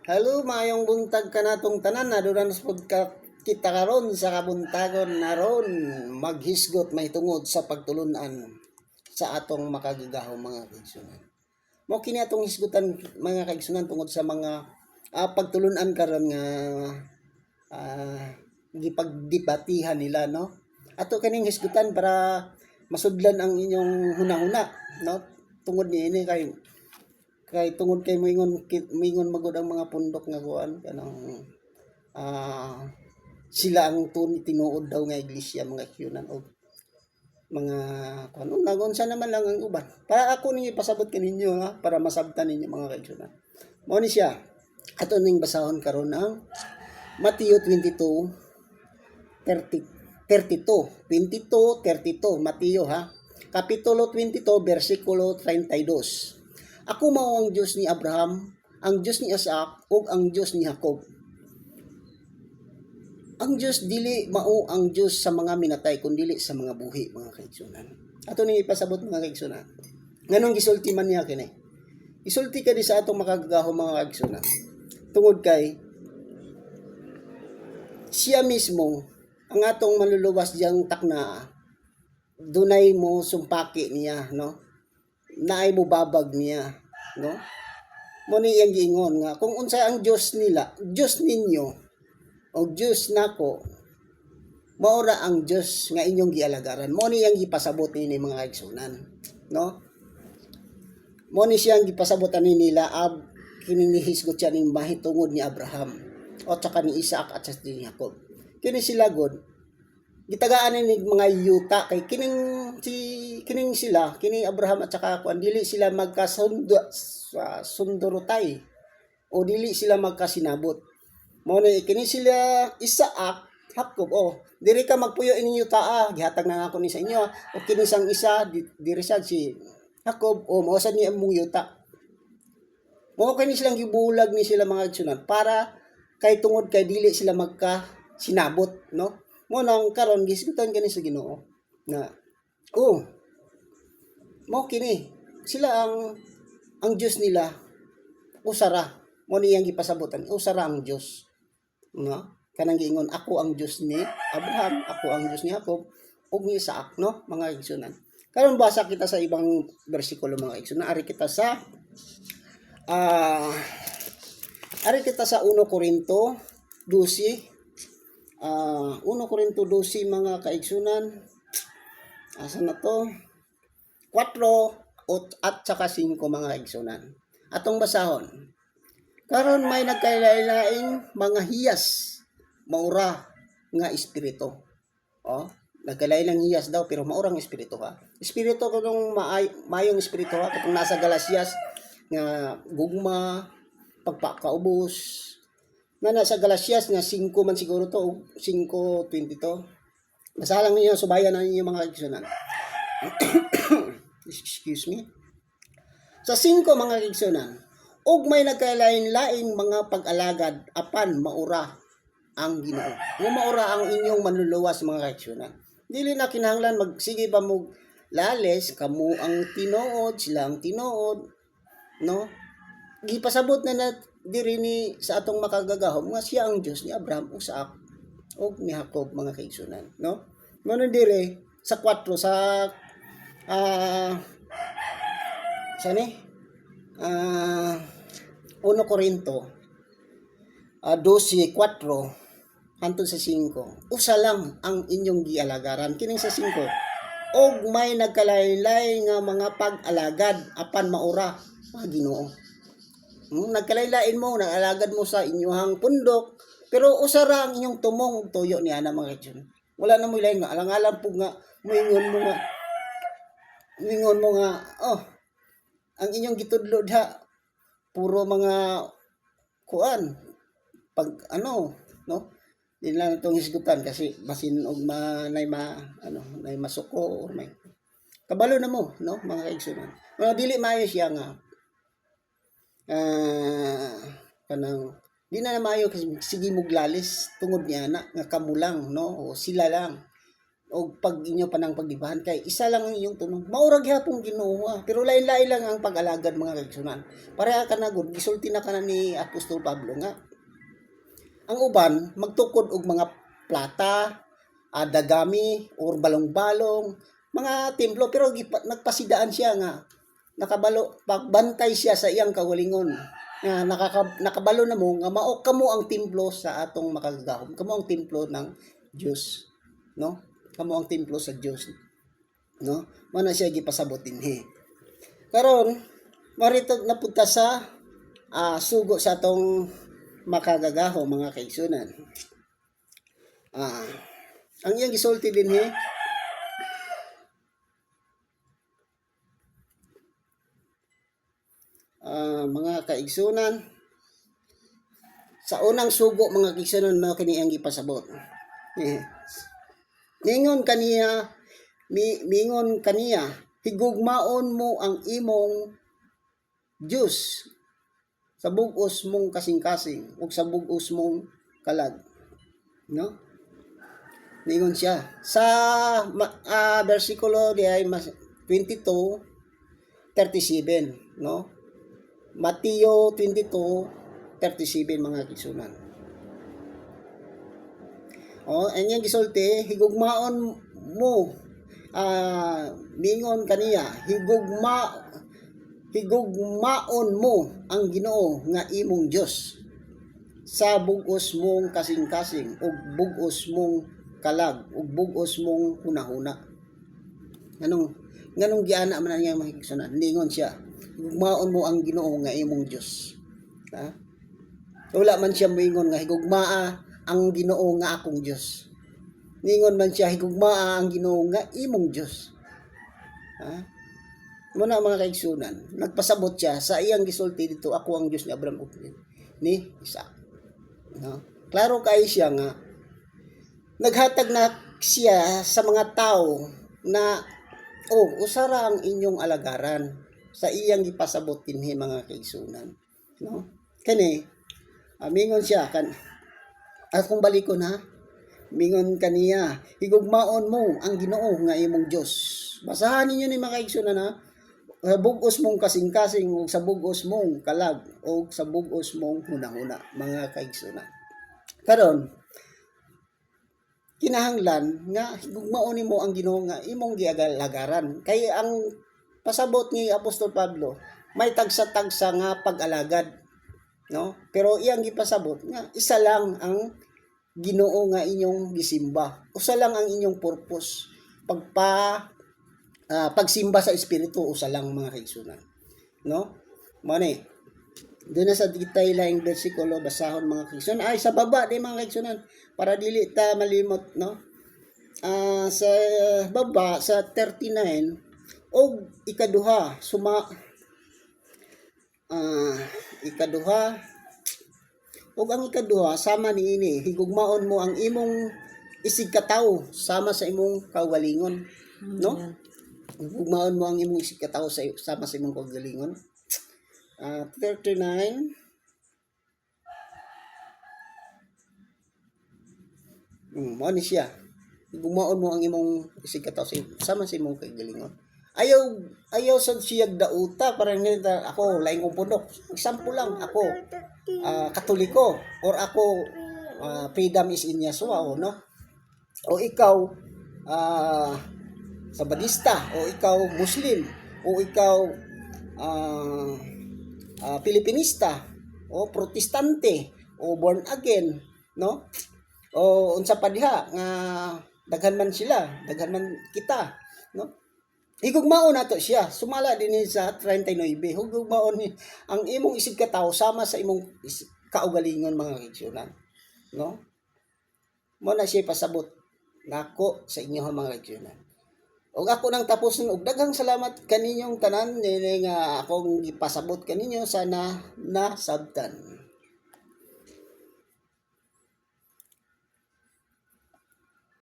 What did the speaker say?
Hello, maayong buntag ka natong tanan na duran ka kita karon sa kabuntagon naron maghisgot mahitungod sa pagtulunan sa atong makagagahong mga kaigsunan. Mo kini atong hisgutan mga kaigsunan tungod sa mga pagtulunan karon nga gipagdebatihan nila no. Ato kaning hisgutan para masudlan ang inyong hunahuna no. Tungod niini kay tungod kay moingon magud ang mga pundok nga kuan kanang sila ang tinuod daw nga iglesia mga kyunan og mga kuan nagon sa naman lang ang uban para ako ning ipasabot kaninyo ha para masabtan ninyo mga kaigsunan. Mao ni siya ato ning basahon karon ang Mateo 22:32 Mateo ha kapitulo 22 bersikulo 32. Ako mao ang Dios ni Abraham, ang Dios ni Isaac, ug ang Dios ni Jacob. Ang Dios dili mao ang Dios sa mga minatay kundi sa mga buhi mga kaigsunan. Ato ning ipasabot mga kaigsunan. Nganong gisulti man niya kini? Isulti ka di sa atong makagagahom mga kaigsunan. Tungod kay siya mismo ang atong manluluwas diyang takna dunay mo sumpaki niya no naay mo babag niya no mo ni iyang giingon nga kung unsa ang Dios nila Dios ninyo o Dios nako maura ang Dios nga inyong gialagaran mo ni iyang gipasabot ni mga kaigsunan no mo ni siyang gipasabot ani nila kining hisgot siya ning mahitungod ni Abraham o tsaka ni Isaac at sa ni Jacob kini sila god gitagaan ni mga yuta kay kining sila kini Abraham at saka kuan dili sila magkasundo sa sundurutay o dili sila magkasinabot mo ni kini sila Isaac Jacob diri ka magpuyo ining yuta gihatag na ako ni sa inyo o kini sang isa diri sad si Jacob mao sad ni among yuta mo kini silang gibulag ni sila mga igsunan para kay tungod kay dili sila magkasinabot no mo nang karon gisgutan kani sa Ginoo na mo kini sila ang Dios nila usara mo niyang gipasabotan usara ang Dios no kanang giingon ako ang Dios ni Abraham ako ang Dios ni Jacob ug ni Isaac no mga igsunan karon basa kita sa ibang bersikulo mga igsunan ari kita sa 1 Korinto 12 1 Korinto 12 mga kaigsunan asa na to 4 at saka 5 mga kaigsunan atong basahon karon may nagkalain-laing mga hiyas maura nga espiritu nagkalain lang hiyas daw pero maurang espiritu ha espiritu kunong mayong espiritu ha katong nasa Galasias nga gugma pagpakaubos na nasa Galasias nga 5 man siguro to 5:22 basahan ninyo subayan na ninyo mga kaigsunan excuse me sa 5 mga kaigsunan ug may nagkalain-laing mga pag-alagad apan maura ang Ginoo mo maura ang inyong manluluwas mga kaigsunan dili na kinahanglan magsige pa mo lales kamo ang tinuod sila ang tinuod no gipasabot na diri ni sa atong makagagahom nga siya ang Dios ni Abraham Isaac ug ni Jacob mga kaigsunan no mono dire sa 4 sa sani 1 Korinto 12:4 hangtod sa 5 usa lang ang inyong gialagaran kining sa 5 og may nagkalain-lain nga mga pag-alagad apan maura mga Ginoo nagkalain-lain mo nag-alagad mo sa inyong pundok pero usara ang inyong tumong ug tuyo ni ana mga kaigsunan wala na mo ilain nga alang-alang pug nga moingon mo nga ang inyong gitudlo diha puro mga kuan pag no di lang itong hisgutan kasi basin og nay masuko or may kabalo na mo no mga kaigsunan dili maayo siya nga kanang di na maayo kasi sige muglalis tungod niya na nga kamulang no o sila lang o pag inyo pa ng pagdibahan kay isa lang ang inyong tunog maurag hapong Ginoo pero lain-lain lang ang pag-alagad mga kaigsunan pareha ka na gud gisulti na kana ni Apostol Pablo nga ang uban magtukod og mga plata, dagami or balong-balong mga templo pero nagpasidaan siya nga nakabalo pagbantay siya sa iyang kawalingon nga nakabalo na mo nga mao kamo ang templo sa atong makagagahom kamo ang templo ng Dios no kamo ang templo sa Dios no mo na siya gipasabot dinhi karon marito napunta sa sugo sa atong makagagahom mga kaigsunan ang iyang gisulti dinhi mga kaigsunan sa unang sugo mga kaigsunan na kini ang gipasabot mingon kaniya higugmaon mo ang imong Diyos sa bug-os mong kasing-kasing ug sa bug-os mong kalag no mingon siya sa bersikulo di ay 22:37 no Mateo 22:37 mga kaigsunan. Anyang gisulti higugmaon mo mingon kaniya higugmaon mo ang Ginoo nga imong Dios sa bug-os mong kasing-kasing ug bug-os mong kalag ug bug-os mong hunahuna. Nganong giana man niya mga kaigsunan ningon siya higugmaon mo ang Ginoo nga imong Dios. Wala man siya moingon nga higugmaa ang Ginoo nga akong Dios. Ningon man siya higugmaa ang Ginoo nga imong Dios. Muna mga kaigsunan, nagpasabot siya sa iyang gisulti dito ako ang Dios ni Abraham ug ni Isaac. No? Klaro kay siya nga naghatag na siya sa mga tao na usara ang inyong alagaran sa iyang gipasabot dinhi mga kaigsunan no kani mingon siya akong balikon mingon kaniya higugmaon mo ang Ginoo nga imong Dios basahan ninyo ni mga kaigsunan sa bug-os mong kasing-kasing ug sa bug-os mong kalag ug sa bug-os mong hunahuna mga kaigsunan karon kinahanglan nga higugmaon nimo ang Ginoo nga imong giagalagaran kay ang pasabot ni Apostol Pablo may tagsa-tagsa nga pag-alagad no pero iyang gipasabot nga isa lang ang Ginoo nga inyong gisimba usa lang ang inyong purpose pagsimba sa espiritu usa lang mga kaigsunan no mani doon na sa ditay laing bersikulo basahon mga kaigsunan ay sa baba di mga kaigsunan para dili ta malimot no sa baba sa 39 og ikaduha og ang ikaduha sama niini higugmaon mo ang imong isig katawo sama sa imong kaugalingon no higugmaon mo ang imong isig katawo sama sa imong kaugalingon 39 mo ni siya higugmaon mo ang imong isig katawo sama sa imong kaugalingon ayaw sa siyag dauta parang nila ako laing kong pundok example lang ako Katoliko or ako freedom is in Yeshua no o ikaw Sabadista o ikaw Muslim o ikaw Pilipinista o Protestante o born again no o unsa pa diha nga daghan man kita no higugmaon nato siya sumala din sa 39 higugmaon ni ang imong isig katawo sama sa imong kaugalingon mga kaigsunan no mo na siya pasabot nako sa inyo mga kaigsunan og ako nang tapos og daghang salamat kaninyong tanan nga akong ipasabot kaninyo sana nasabtan